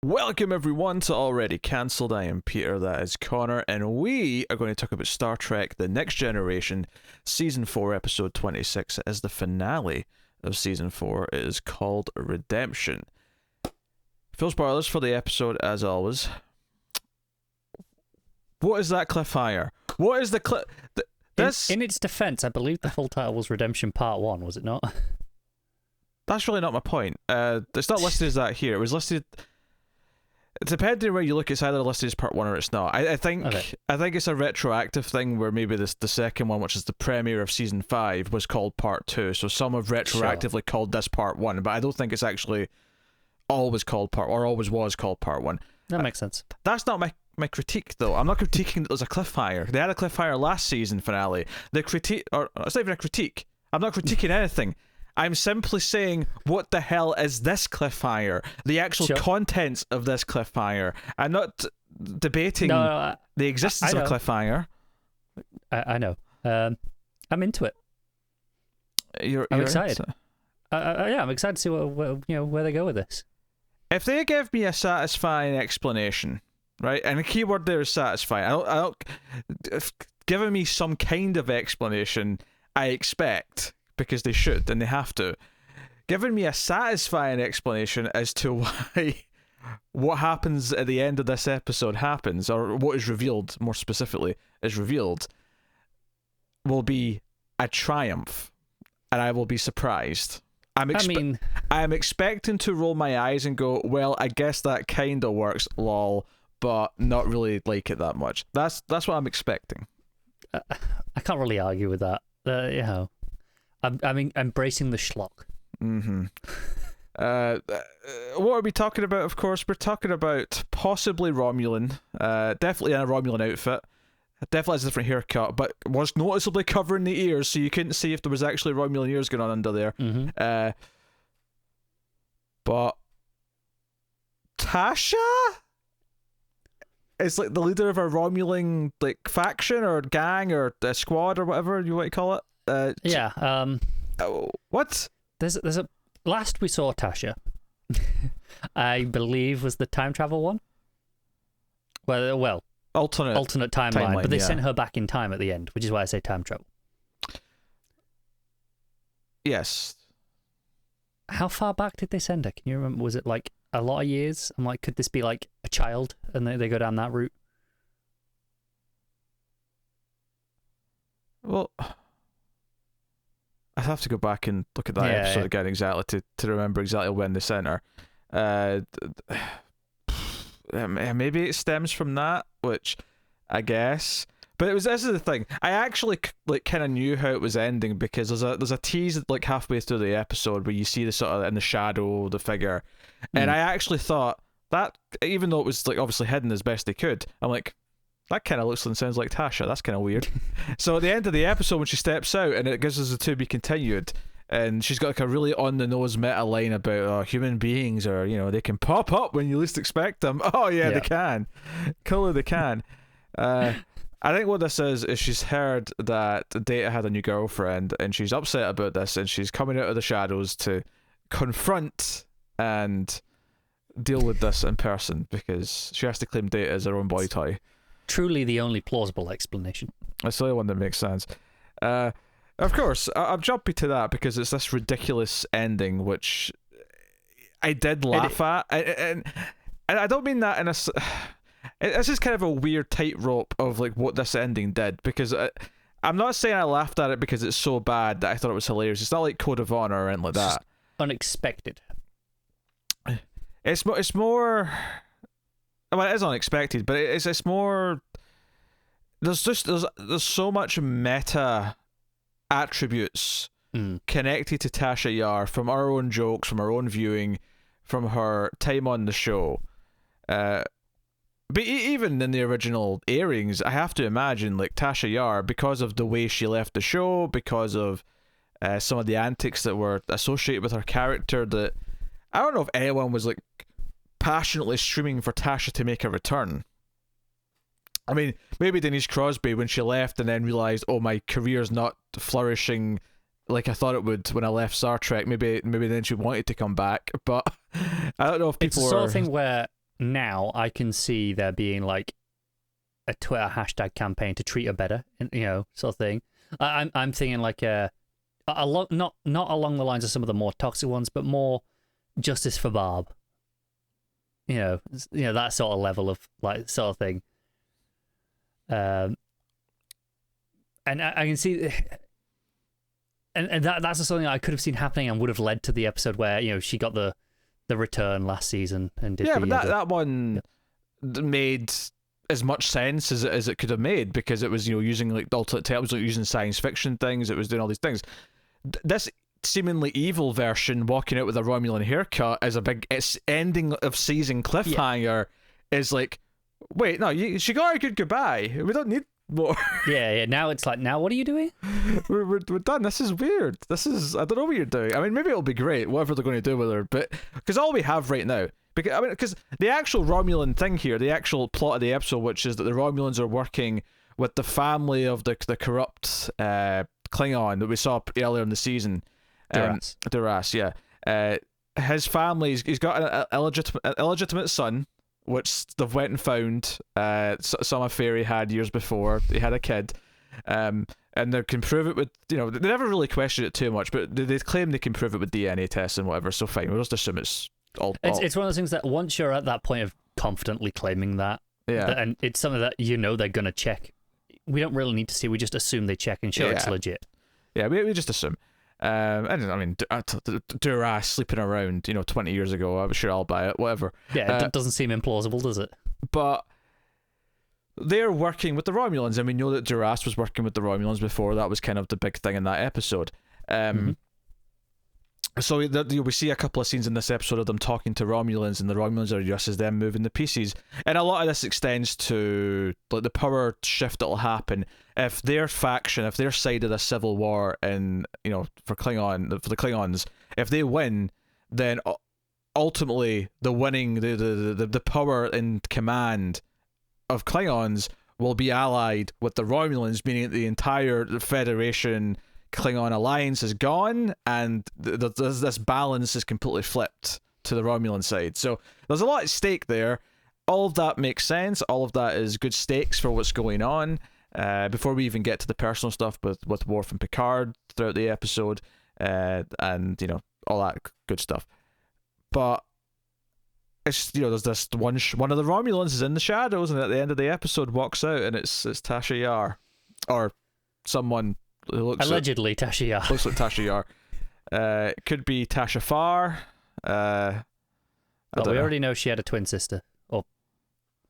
Welcome everyone to Already Cancelled. I am Peter, that is Connor, and we are going to talk about Star Trek The Next Generation, Season 4, Episode 26. As the finale of Season 4 it is called Redemption. Full spoilers for the episode as always. What is that cliffhanger? What is the this? In its defense, I believe the full title was Redemption Part 1, was it not? That's really not my point. It's not listed as that here. It was listed... Depending on where you look, it's either listed as part 1 or it's not. I think it's a retroactive thing where maybe the second one, which is the premiere of Season 5, was called Part 2. So some have retroactively called this Part 1, but I don't think it's actually always called always was called Part 1. That makes sense. That's not my critique, though. I'm not critiquing that there's a cliffhanger. They had a cliffhanger last season finale. It's not even a critique. I'm not critiquing anything. I'm simply saying, what the hell is this cliffhanger? The actual contents of this cliffhanger. I'm not debating the existence of a cliffhanger. I know. I'm into it. I'm excited. Yeah, I'm excited to see where they go with this. If they give me a satisfying explanation, right, and the key word there is satisfying. Giving me some kind of explanation, I expect. Because they should, and they have to. Giving me a satisfying explanation as to why what happens at the end of this episode happens, or what is revealed, more specifically, is revealed, will be a triumph, and I will be surprised. I'm expecting to roll my eyes and go, well, I guess that kind of works, lol, but not really like it that much. That's what I'm expecting. I can't really argue with that. I'm embracing the schlock. Mm-hmm. What are we talking about, of course? We're talking about possibly Romulan. Definitely in a Romulan outfit. Definitely has a different haircut, but was noticeably covering the ears, so you couldn't see if there was actually Romulan ears going on under there. Mm-hmm. But Tasha is like the leader of a Romulan faction or gang or squad or whatever you want to call it. What? There's a last we saw Tasha, I believe was the time travel one. Well, alternate timeline, but they sent her back in time at the end, which is why I say time travel. Yes. How far back did they send her? Can you remember? Was it like a lot of years? I'm like, could this be like a child, and they go down that route? Well, I have to go back and look at that episode again exactly to remember exactly when they sent her. Maybe it stems from that, which I guess. But this is the thing. I actually kind of knew how it was ending because there's a tease halfway through the episode where you see the sort of in the shadow the figure, and I actually thought that even though it was obviously hidden as best they could, I'm like, that kind of looks and sounds like Tasha. That's kind of weird. So at the end of the episode, when she steps out, and it gives us a to be continued, and she's got a really on-the-nose meta line about human beings are, they can pop up when you least expect them. Oh, yeah. They can. Clearly they can. I think what this is she's heard that Data had a new girlfriend, and she's upset about this, and she's coming out of the shadows to confront and deal with this in person, because she has to claim Data as her own boy toy. Truly the only plausible explanation. That's the only one that makes sense. Of course, I'm jumpy to that because it's this ridiculous ending, which I did laugh at. And I don't mean that in a... It's just kind of a weird tightrope of what this ending did, because I'm not saying I laughed at it because it's so bad that I thought it was hilarious. It's not like Code of Honor or anything like that. Unexpected. It's more... Well, it is unexpected, but it's more. There's so much meta attributes connected to Tasha Yar from our own jokes, from our own viewing, from her time on the show. But even in the original airings, I have to imagine Tasha Yar, because of the way she left the show, because of some of the antics that were associated with her character, that I don't know if anyone was passionately streaming for Tasha to make a return. I mean, maybe Denise Crosby when she left and then realised, oh, my career's not flourishing like I thought it would when I left Star Trek. Maybe then she wanted to come back, but I don't know if people It's the sort of thing where now I can see there being like a Twitter hashtag campaign to treat her better, and sort of thing. I'm thinking like not along the lines of some of the more toxic ones, but more justice for Barb. That sort of level of like sort of thing. And I can see, and that's something I could have seen happening and would have led to the episode where she got the return last season and did. Yeah, but that one made as much sense as it could have made, because it was using like the alternate tale, it was like using science fiction things, it was doing all these things. This seemingly evil version walking out with a Romulan haircut as a big ending of season cliffhanger is like, wait, no, she got a good goodbye. We don't need more. Yeah. Now it's like, now what are you doing? We're done. This is weird. I don't know what you're doing. I mean, maybe it'll be great, whatever they're going to do with her, but because all we have right now, because the actual Romulan thing here, the actual plot of the episode, which is that the Romulans are working with the family of the corrupt Klingon that we saw earlier in the season. Duras, yeah. His family, he's got an illegitimate son, which they've went and found. Some affair he had years before. He had a kid. And they can prove it with, they never really question it too much, but they claim they can prove it with DNA tests and whatever, so fine, we'll just assume it's all. It's one of those things that once you're at that point of confidently claiming that, and it's something that they're going to check. We don't really need to see, we just assume they check and sure it's legit. Yeah, we just assume. I mean, Duras sleeping around, 20 years ago, I'm sure I'll buy it, whatever. Yeah, it doesn't seem implausible, does it? But they're working with the Romulans, and we know that Duras was working with the Romulans before. That was kind of the big thing in that episode. So we see a couple of scenes in this episode of them talking to Romulans, and the Romulans are just as them moving the pieces. And a lot of this extends to like the power shift that'll happen if their faction, if their side of the civil war, and for the Klingons, if they win, then ultimately the power and command of Klingons will be allied with the Romulans, meaning the entire Federation Klingon alliance is gone, and this balance is completely flipped to the Romulan side. So there's a lot at stake there. All of that makes sense. All of that is good stakes for what's going on. Before we even get to the personal stuff with Worf and Picard throughout the episode, and all that good stuff. But it's there's this one of the Romulans is in the shadows, and at the end of the episode walks out, and it's Tasha Yar, or someone. Allegedly Tasha Yar. Looks like Tasha Yar. It could be Tasha Far. Well, we already know she had a twin sister, or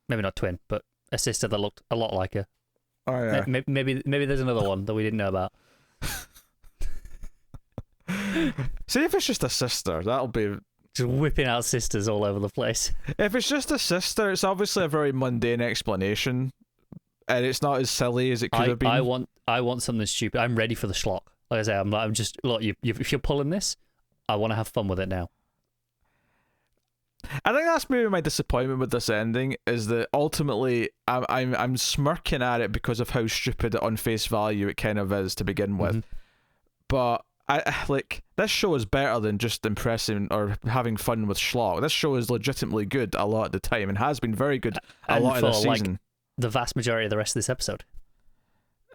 maybe not twin, but a sister that looked a lot like her. Oh yeah. Maybe there's another one that we didn't know about. See if it's just a sister, that'll be just whipping out sisters all over the place. If it's just a sister, it's obviously a very mundane explanation, and it's not as silly as it could have been. I want something stupid. I'm ready for the schlock. Like I say, I'm just look. If you're pulling this, I want to have fun with it now. I think that's maybe my disappointment with this ending, is that ultimately I'm smirking at it because of how stupid on face value it kind of is to begin with. But I like, this show is better than just impressing or having fun with schlock. This show is legitimately good a lot of the time, and has been very good a lot of the season. Like, the vast majority of the rest of this episode.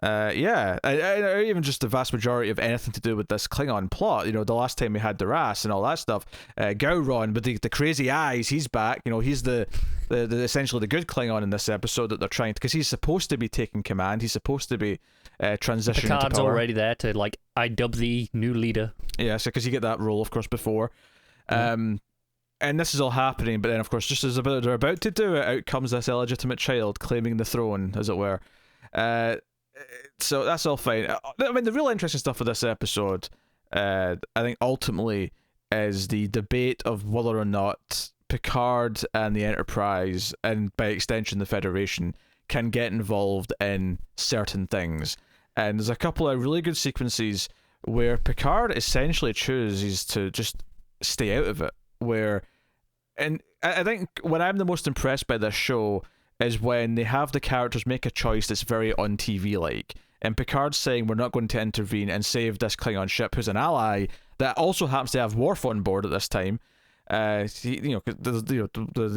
Yeah, or even just the vast majority of anything to do with this Klingon plot. The last time we had Duras and all that stuff, Gowron with the crazy eyes, he's back. He's the essentially the good Klingon in this episode that they're trying to, because he's supposed to be taking command. He's supposed to be transitioning. Picard's to power. Already there to like, I dub thee new leader. Yeah, so because you get that role, of course, before. And this is all happening, but then of course, just as they're about to do it, out comes this illegitimate child claiming the throne, as it were. So that's all fine. I mean, the real interesting stuff of this episode, I think ultimately, is the debate of whether or not Picard and the Enterprise, and by extension the Federation, can get involved in certain things. And there's a couple of really good sequences where Picard essentially chooses to just stay out of it. And I think when I'm the most impressed by this show is when they have the characters make a choice that's very on TV like. And Picard's saying, we're not going to intervene and save this Klingon ship, who's an ally that also happens to have Worf on board at this time. The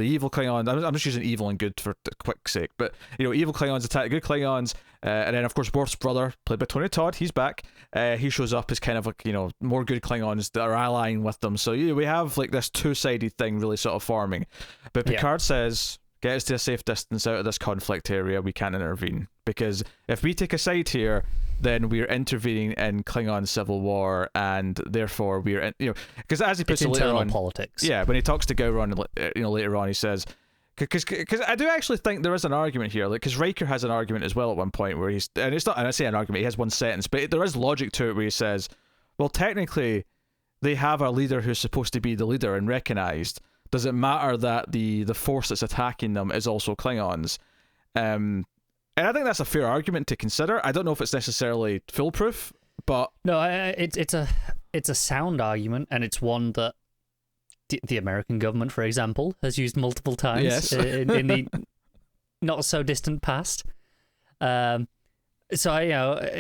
evil Klingons. I'm just using evil and good for the quick sake, but evil Klingons attack good Klingons, and then of course Worf's brother, played by Tony Todd, he's back. He shows up as kind of like more good Klingons that are allying with them. So we have like this two-sided thing really sort of forming. But Picard says, "Get us to a safe distance out of this conflict area. We can't intervene because if we take a side here, then we're intervening in Klingon civil war, and therefore we're because as he puts it later on, politics. Yeah, when he talks to Gowron, later on, he says, because I do actually think there is an argument here, like because Riker has an argument as well at one point where and I say an argument, he has one sentence, but there is logic to it where he says, well, technically, they have a leader who's supposed to be the leader and recognized. Does it matter that the force that's attacking them is also Klingons? And I think that's a fair argument to consider. I don't know if it's necessarily foolproof, but no, it's a sound argument, and it's one that the American government, for example, has used multiple times in the not so distant past. So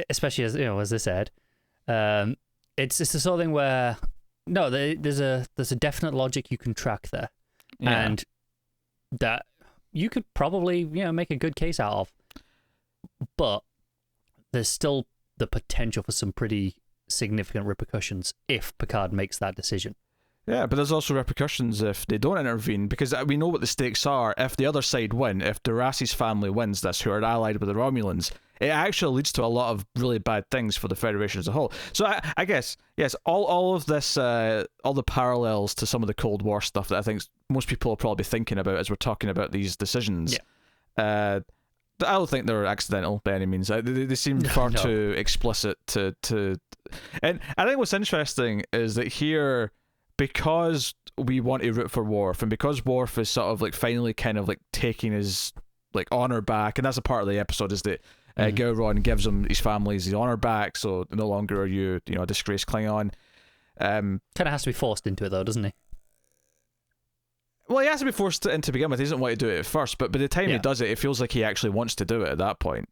especially as they said, it's the sort of thing where there's a definite logic you can track there, and that you could probably make a good case out of. But there's still the potential for some pretty significant repercussions if Picard makes that decision. Yeah, but there's also repercussions if they don't intervene, because we know what the stakes are. If the other side win, if Duraci's family wins this, who are allied with the Romulans, it actually leads to a lot of really bad things for the Federation as a whole. So I guess, yes, all of this, all the parallels to some of the Cold War stuff that I think most people will probably be thinking about as we're talking about these decisions. Yeah. I don't think they're accidental by any means. They seem far too explicit to. And I think what's interesting is that here, because we want to root for Worf, and because Worf is sort of like finally kind of like taking his like honor back, and that's a part of the episode is that Gowron gives him his family's honor back, so no longer are you a disgraced Klingon. Kind of has to be forced into it though, doesn't he? Well, he has to be forced in to begin with. He doesn't want to do it at first, but by the time he does it, it feels like he actually wants to do it at that point.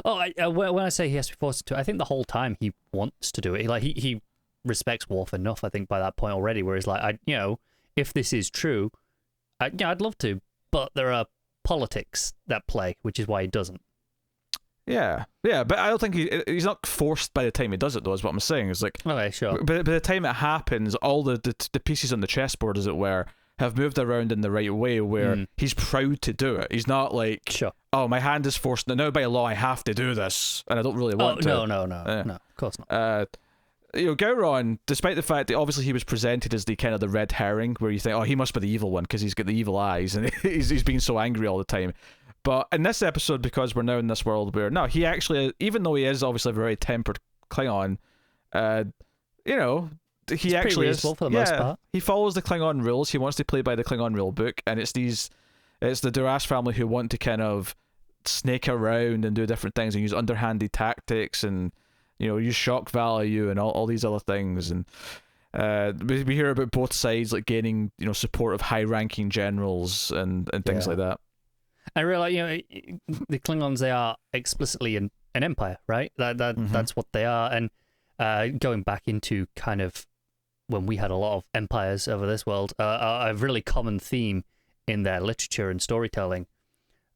Oh, when I say he has to be forced to, I think the whole time he wants to do it. He respects Worf enough, I think, by that point already, where he's like, if this is true, I'd love to, but there are politics that play, which is why he doesn't. Yeah, but I don't think he's not forced by the time he does it, though, is what I'm saying. It's like, okay, sure. But by the time it happens, all the pieces on the chessboard, as it were, have moved around in the right way where he's proud to do it. He's not like, oh, my hand is forced. Now by law, I have to do this, and I don't really want to. No, of course not. Gowron, despite the fact that obviously he was presented as the kind of the red herring, where you think, oh, he must be the evil one because he's got the evil eyes and he's being so angry all the time. But in this episode, because we're now in this world where, no, he actually, even though he is obviously a very tempered Klingon, he actually is for the most part. He follows the Klingon rules. He wants to play by the Klingon rule book, and it's the Duras family who want to kind of snake around and do different things and use underhanded tactics and use shock value and all these other things. And we hear about both sides like gaining support of high-ranking generals and things like that. I realize the Klingons, they are explicitly an empire, right? That's what they are. And going back into kind of when we had a lot of empires over this world, a really common theme in their literature and storytelling,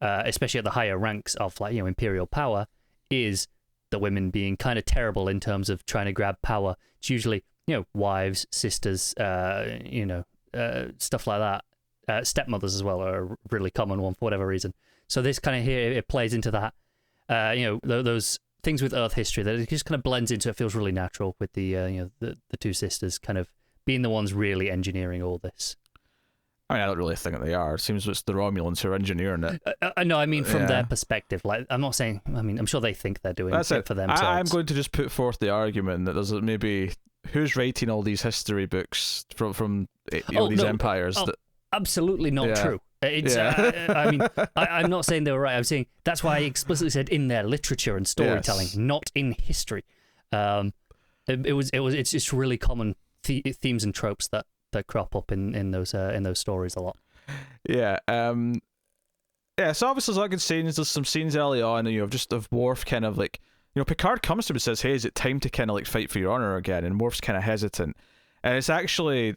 especially at the higher ranks of imperial power, is the women being kind of terrible in terms of trying to grab power. It's usually wives, sisters, stuff like that. Stepmothers as well are a really common one for whatever reason. So this kind of here, it plays into that. Those things with Earth history that it just kind of blends into. It feels really natural with the two sisters kind of being the ones really engineering all this. I mean, I don't really think they are. It seems it's the Romulans who are engineering it. No, I mean from their perspective. Like, I'm not saying. I mean, I'm sure they think they're doing it for themselves. I'm going to just put forth the argument that there's maybe who's writing all these history books from these empires. Absolutely not true. It's. I mean, I'm not saying they were right. I'm saying that's why I explicitly said in their literature and storytelling, not in history. It's just really common themes and tropes that crop up in those stories a lot. Yeah. So obviously there's a lot of good scenes. There's some scenes early on, of Worf kind of like, Picard comes to him and says, "Hey, is it time to kind of like fight for your honor again?" And Worf's kind of hesitant, and it's actually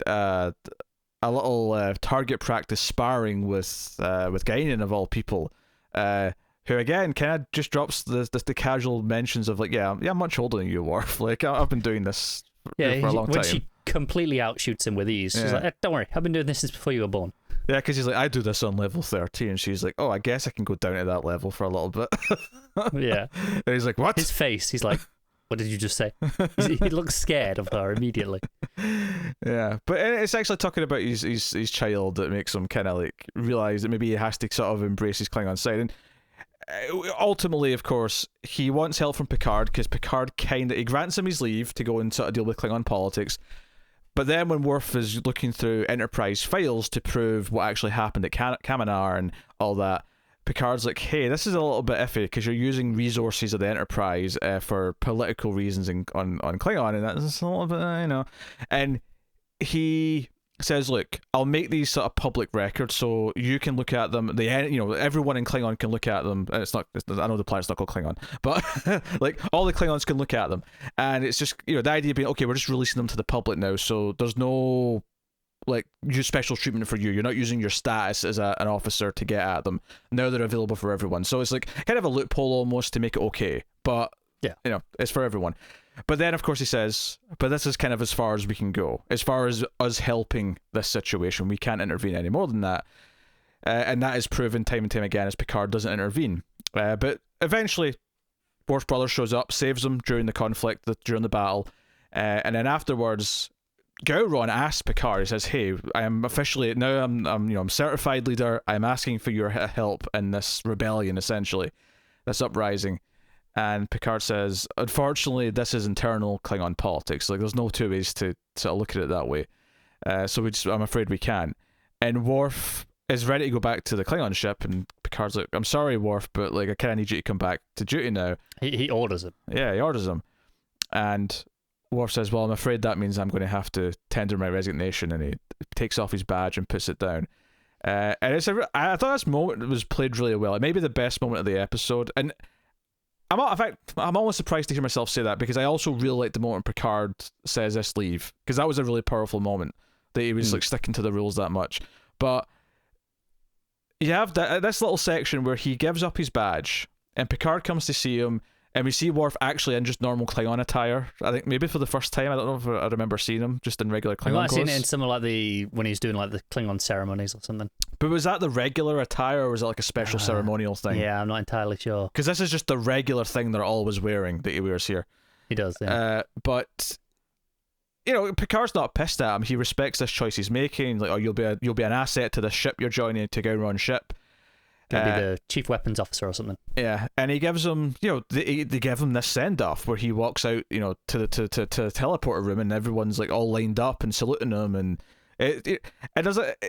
a little target practice sparring with Guinan of all people, who again kind of just drops the casual mentions of like, yeah, I'm much older than you, Worf. Like I've been doing this for a long time. When she completely outshoots him with ease, she's like, don't worry, I've been doing this since before you were born. Yeah, because he's like, I do this on level 30, and she's like, oh, I guess I can go down to that level for a little bit. Yeah. And he's like, what? His face, he's like, what did you just say? He looks scared of her immediately. Yeah, but it's actually talking about his child that makes him kind of like realize that maybe he has to sort of embrace his Klingon side. And ultimately, of course, he wants help from Picard because Picard he grants him his leave to go and sort of deal with Klingon politics. But then when Worf is looking through Enterprise files to prove what actually happened at Kaminar and all that, Picard's like, hey, this is a little bit iffy because you're using resources of the Enterprise for political reasons on Klingon, and that's a little bit, And he says, look, I'll make these sort of public records so you can look at them. Everyone in Klingon can look at them. And I know the planet's not called Klingon, but like all the Klingons can look at them. And it's just, the idea being, okay, we're just releasing them to the public now, so there's no like special treatment for you. You're not using your status as an officer to get at them. Now they're available for everyone. So it's like kind of a loophole almost to make it okay. But yeah, it's for everyone. But then, of course, he says, but this is kind of as far as we can go. As far as us helping this situation, we can't intervene any more than that. And that is proven time and time again as Picard doesn't intervene. But eventually, Worf's brother shows up, saves him during the conflict, during the battle. And then afterwards, Gowron asks Picard, he says, hey, I am officially, now I'm certified leader. I'm asking for your help in this rebellion, essentially, this uprising. And Picard says, unfortunately, this is internal Klingon politics. Like, there's no two ways to sort of look at it that way. So I'm afraid we can't. And Worf is ready to go back to the Klingon ship, and Picard's like, I'm sorry, Worf, but like I kind of need you to come back to duty now. He orders him. Yeah, he orders him. And Worf says, well, I'm afraid that means I'm going to have to tender my resignation, and he takes off his badge and puts it down. And I thought this moment was played really well. It may be the best moment of the episode, and I'm almost surprised to hear myself say that, because I also really like the moment Picard says this leave, because that was a really powerful moment that he was like sticking to the rules that much. But you have this little section where he gives up his badge and Picard comes to see him, and we see Worf actually in just normal Klingon attire. I think maybe for the first time. I don't know if I remember seeing him just in regular Klingon clothes. I might have seen it in some of like when he's doing like the Klingon ceremonies or something. But was that the regular attire, or was it like a special ceremonial thing? Yeah, I'm not entirely sure. Because this is just the regular thing they're always wearing that he wears here. He does, yeah. But Picard's not pissed at him. He respects this choice he's making. Like, oh, you'll be an asset to the ship you're joining, to Gowron's ship. Gonna be the chief weapons officer or something. Yeah, and he gives him, they give him this send off where he walks out, to the teleporter room, and everyone's like all lined up and saluting him, and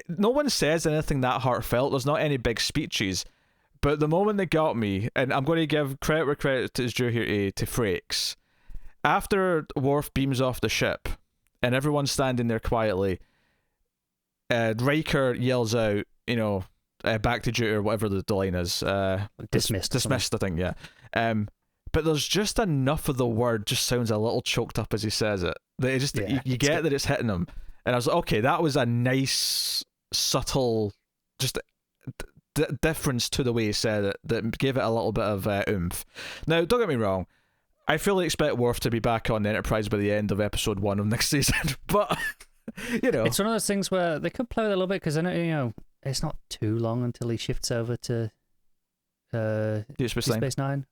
no one says anything that heartfelt. There's not any big speeches, but the moment that got me, and I'm going to give credit where credit is due here to Frakes. After Worf beams off the ship, and everyone's standing there quietly, Riker yells out, back to duty, or whatever the line is. Dismissed. Dismissed, I think, yeah. But there's just enough of the word just sounds a little choked up as he says it. That it just you get that it's hitting him. And I was like, okay, that was a nice, subtle, just difference to the way he said it that gave it a little bit of oomph. Now, don't get me wrong, I fully expect Worf to be back on the Enterprise by the end of episode 1 of next season, but it's one of those things where they could play with it a little bit, because I know it's not too long until he shifts over to Deep Space Nine.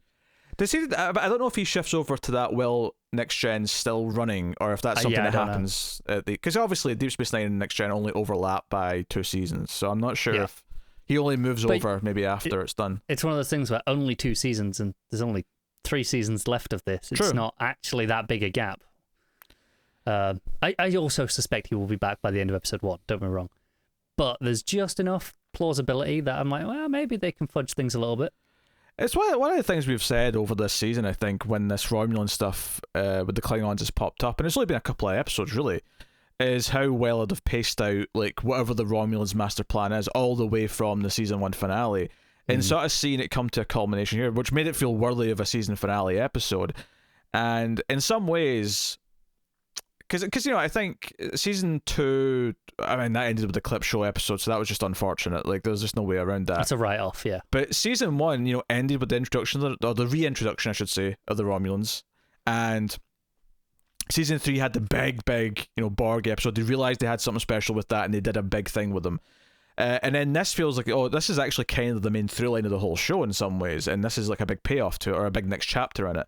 Does he? I don't know if he shifts over to that while Next Gen's still running, or if that's something that happens because obviously Deep Space Nine and Next Gen only overlap by 2 seasons, so I'm not sure if he only moves over maybe after it's done. It's one of those things where only 2 seasons, and there's only 3 seasons left of this. It's not actually that big a gap. I also suspect he will be back by the end of episode 1, don't get me wrong. But there's just enough plausibility that I'm like, well, maybe they can fudge things a little bit. It's one of the things we've said over this season, I think, when this Romulan stuff with the Klingons has popped up, and it's only been a couple of episodes, really, is how well they've paced out like whatever the Romulans' master plan is, all the way from the season 1 finale, and sort of seeing it come to a culmination here, which made it feel worthy of a season finale episode. And in some ways, because I think season 2, I mean, that ended with the clip show episode, so that was just unfortunate. Like, there's just no way around that. It's a write-off, yeah. But season 1, ended with the introduction, or the reintroduction, I should say, of the Romulans, and season 3 had the big, Borg episode. They realized they had something special with that, and they did a big thing with them. And then this feels like, this is actually kind of the main through line of the whole show in some ways, and this is like a big payoff to it, or a big next chapter in it.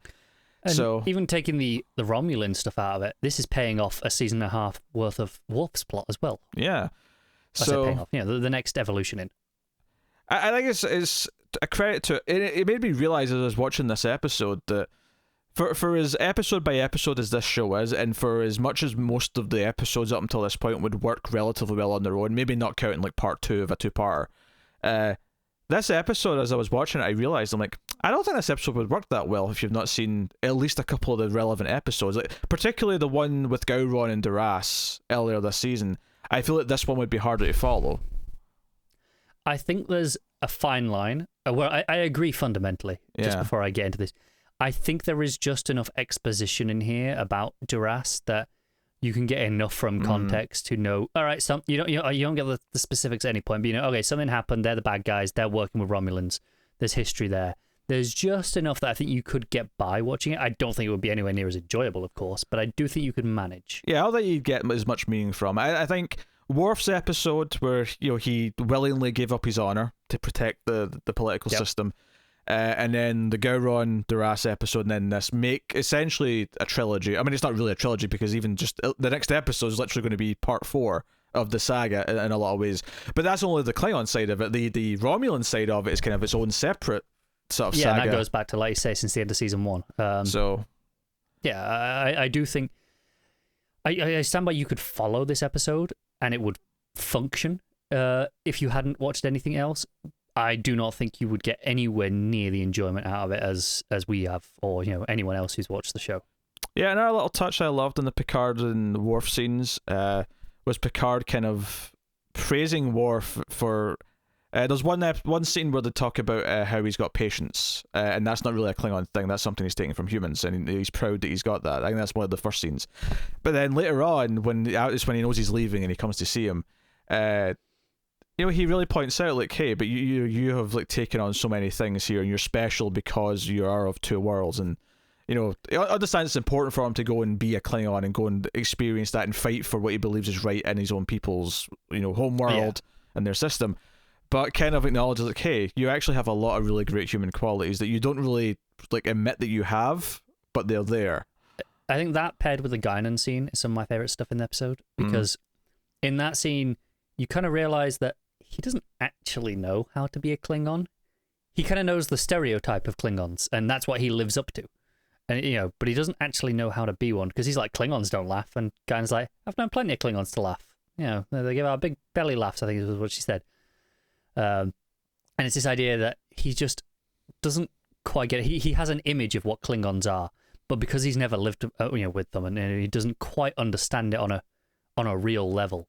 And so even taking the Romulan stuff out of it, this is paying off a season and a half worth of Worf's plot as well. Yeah. Paying off. The next evolution in. I think it's a credit to it. It made me realize as I was watching this episode that for as episode by episode as this show is, and for as much as most of the episodes up until this point would work relatively well on their own, maybe not counting like part 2 of a 2-parter, this episode, as I was watching it, I realized, I'm like, I don't think this episode would work that well if you've not seen at least a couple of the relevant episodes, like particularly the one with Gowron and Duras earlier this season. I feel like this one would be harder to follow. I think there's a fine line where I agree fundamentally, just before I get into this. I think there is just enough exposition in here about Duras that you can get enough from context to know, all right, you don't get the specifics at any point, but okay, something happened, they're the bad guys, they're working with Romulans, there's history there. There's just enough that I think you could get by watching it. I don't think it would be anywhere near as enjoyable, of course, but I do think you could manage. Yeah, I don't think you'd get as much meaning from it. I think Worf's episode, where he willingly gave up his honor to protect the political system, and then the Gowron Duras episode, and then this make essentially a trilogy. I mean, it's not really a trilogy because even just the next episode is literally going to be part 4 of the saga in a lot of ways. But that's only the Klingon side of it. The Romulan side of it is kind of its own separate sort of saga. Yeah, and that goes back to, like you say, since the end of season 1. I do think I stand by you could follow this episode and it would function if you hadn't watched anything else. I do not think you would get anywhere near the enjoyment out of it as we have, or anyone else who's watched the show. Yeah, another little touch I loved in the Picard and Worf scenes was Picard kind of praising Worf for. There's one scene where they talk about how he's got patience, and that's not really a Klingon thing. That's something he's taken from humans, and he's proud that he's got that. I think that's one of the first scenes. But then later on, when he knows he's leaving and he comes to see him, he really points out, like, hey, but you have like taken on so many things here, and you're special because you are of 2 worlds, and I understand it's important for him to go and be a Klingon and go and experience that and fight for what he believes is right in his own people's home world and their system. But kind of acknowledges, like, hey, you actually have a lot of really great human qualities that you don't really like admit that you have, but they're there. I think that paired with the Guinan scene is some of my favorite stuff in the episode, because in that scene you kind of realize that he doesn't actually know how to be a Klingon. He kind of knows the stereotype of Klingons, and that's what he lives up to. And but he doesn't actually know how to be one, because he's like, Klingons don't laugh, and Guinan's like, I've known plenty of Klingons to laugh. They give out big belly laughs, I think is what she said. And it's this idea that he just doesn't quite get it. He has an image of what Klingons are, but because he's never lived with them, and he doesn't quite understand it on a real level,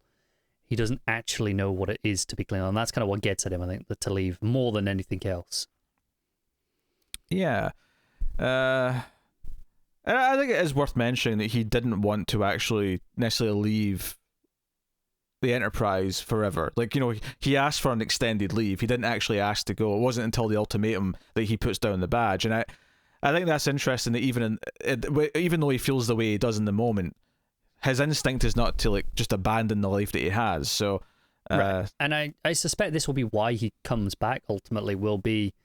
he doesn't actually know what it is to be Klingon. And that's kind of what gets at him, I think, to leave more than anything else. Yeah. And I think it is worth mentioning that he didn't want to actually necessarily leave the Enterprise forever. Like, he asked for an extended leave. He didn't actually ask to go. It wasn't until the ultimatum that he puts down the badge. And I think that's interesting that even though he feels the way he does in the moment, his instinct is not to like just abandon the life that he has. So, right. And I suspect this will be why he comes back. Ultimately, will be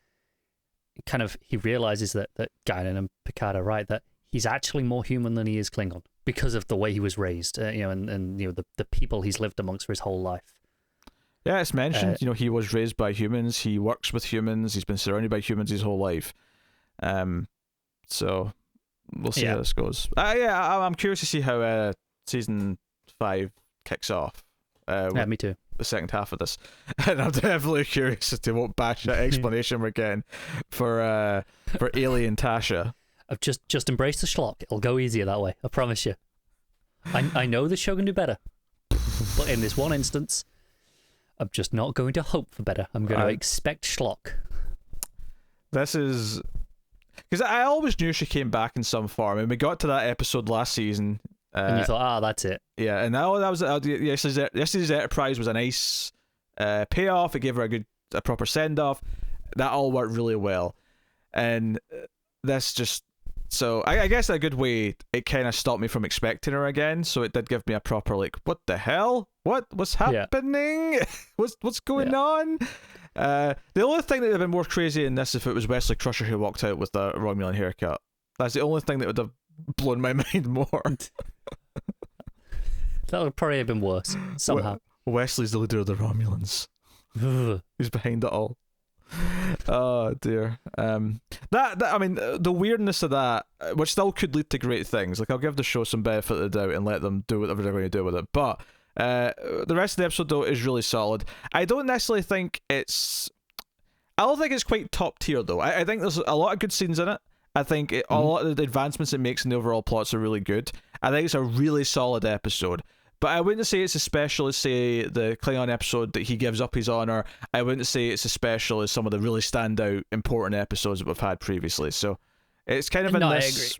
kind of, he realizes that Guinan and Picard are right, that he's actually more human than he is Klingon, because of the way he was raised, and the people he's lived amongst for his whole life. Yeah, it's mentioned. He was raised by humans. He works with humans. He's been surrounded by humans his whole life. So we'll see how this goes. I'm curious to see how season 5 kicks off. Me too. The second half of this, and I'm definitely curious as to what batshit explanation we're getting for alien Tasha. I've just embraced the schlock. It'll go easier that way. I promise you. I know the show can do better, but in this one instance, I'm just not going to hope for better. I'm going to expect schlock. This is because I always knew she came back in some form, and we got to that episode last season And you thought, that's it. Yeah, and that was yesterday's Enterprise was a nice payoff. It gave her a proper send off. That all worked really well, and that's just so. I guess a good way it kind of stopped me from expecting her again. So it did give me a proper what the hell? What's happening? Yeah. what's going on? The only thing that would have been more crazy in this if it was Wesley Crusher who walked out with the Romulan haircut. That's the only thing that would have blown my mind more. That would probably have been worse somehow. Wesley's the leader of the Romulans. He's behind it all. Oh dear. That I mean, the weirdness of that, which still could lead to great things. I'll give the show some benefit of the doubt and let them do whatever they're going to do with it. But the rest of the episode though is really solid. I don't think it's quite top tier though. I think there's a lot of good scenes in it. I think a lot of the advancements it makes in the overall plots are really good. I think it's a really solid episode. But I wouldn't say it's as special as, say, the Klingon episode that he gives up his honor. I wouldn't say it's as special as some of the really standout, important episodes that we've had previously. So it's kind of in this,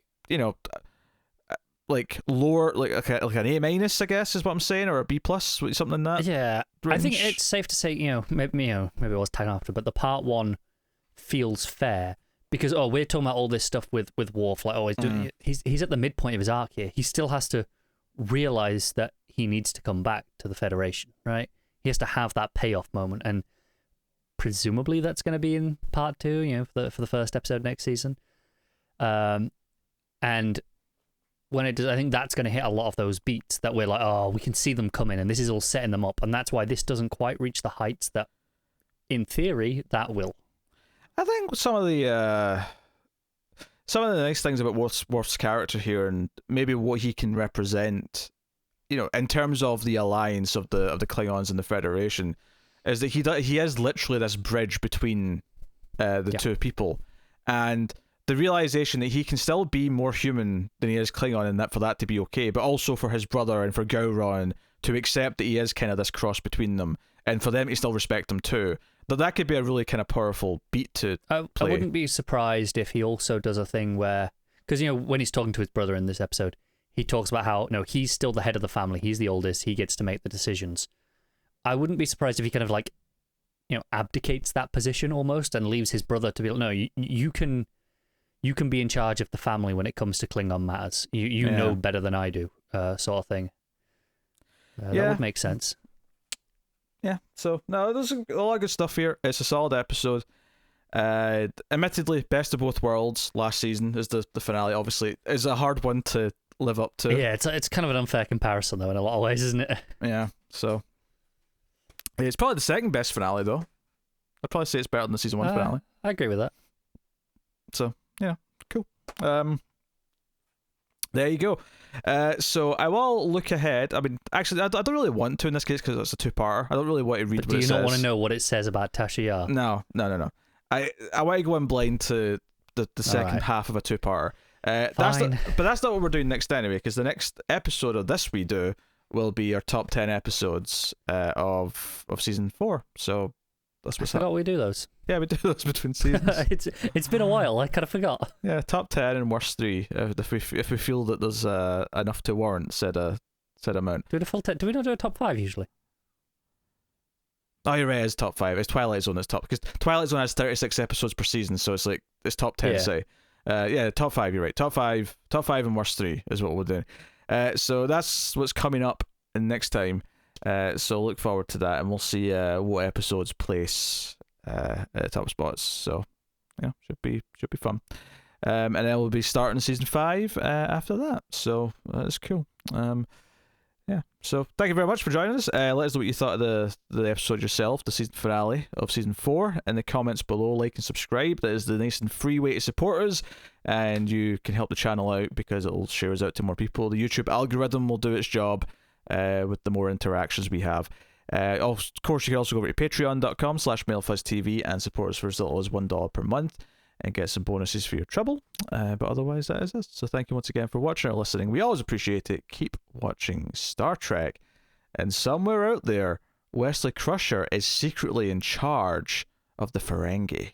lower, like an A-, I guess, is what I'm saying, or a B+, something like that. Yeah, range. I think it's safe to say, maybe I was tagging after, but the part one feels fair. Because, we're talking about all this stuff with Worf, he's at the midpoint of his arc here. He still has to realize that he needs to come back to the Federation, right? He has to have that payoff moment, and presumably that's going to be in part 2, for the first episode next season. And when it does, I think that's going to hit a lot of those beats that we're like, we can see them coming, and this is all setting them up, and that's why this doesn't quite reach the heights that, in theory, that will. I think some of the nice things about Worf's character here, and maybe what he can represent, in terms of the alliance of the Klingons and the Federation, is that he is literally this bridge between the two people, and the realization that he can still be more human than he is Klingon, and that for that to be okay, but also for his brother and for Gowron to accept that he is kind of this cross between them, and for them to still respect him too. That could be a really kind of powerful beat to play. I wouldn't be surprised if he also does a thing where, because when he's talking to his brother in this episode, he talks about how he's still the head of the family, he's the oldest, he gets to make the decisions. I wouldn't be surprised if he kind of abdicates that position almost and leaves his brother to be like, no, you can be in charge of the family when it comes to Klingon matters. You know better than I do, sort of thing. That would make sense. Yeah, so no, there's a lot of good stuff here. It's a solid episode. Admittedly, best of both worlds last season is the finale. Obviously, is a hard one to live up to. Yeah, it's kind of an unfair comparison though in a lot of ways, isn't it? Yeah, so it's probably the second best finale though. I'd probably say it's better than the season 1 finale. I agree with that. So yeah, cool. There you go. So I will look ahead. I mean, actually, I don't really want to in this case because it's a two-parter. I don't really want to read what it says. Do you not want to know what it says about Tasha Yar? No. I want to go in blind to the second half of a two-parter. But that's not what we're doing next anyway, because the next episode of this we do will be our top 10 episodes of season 4. So that's what's we do those. Yeah, we do those between seasons. It's been a while. I kind of forgot. Yeah, top 10 and worst 3 if we feel that there's enough to warrant said amount. Do the full 10? Do we not do a top 5 usually? Oh, you're right. It's top 5. It's Twilight Zone that's top, because Twilight Zone has 36 episodes per season, so it's top 10. Say, top 5. You're right. Top 5 and worst 3 is what we're doing. So that's what's coming up next time. So look forward to that, and we'll see what episodes place at the top spots. So should be fun. And then we'll be starting season 5 after that. So that's cool. So thank you very much for joining us. Let us know what you thought of the episode yourself, the season finale of season 4, in the comments below. Like and subscribe. That is the nice and free way to support us, and you can help the channel out because it'll share us out to more people. The YouTube algorithm will do its job with the more interactions we have. Of course, you can also go over to patreon.com/MailFuzzTV and support us for as little as $1 per month and get some bonuses for your trouble. But otherwise, that is it. So thank you once again for watching or listening. We always appreciate it. Keep watching Star Trek. And somewhere out there, Wesley Crusher is secretly in charge of the Ferengi.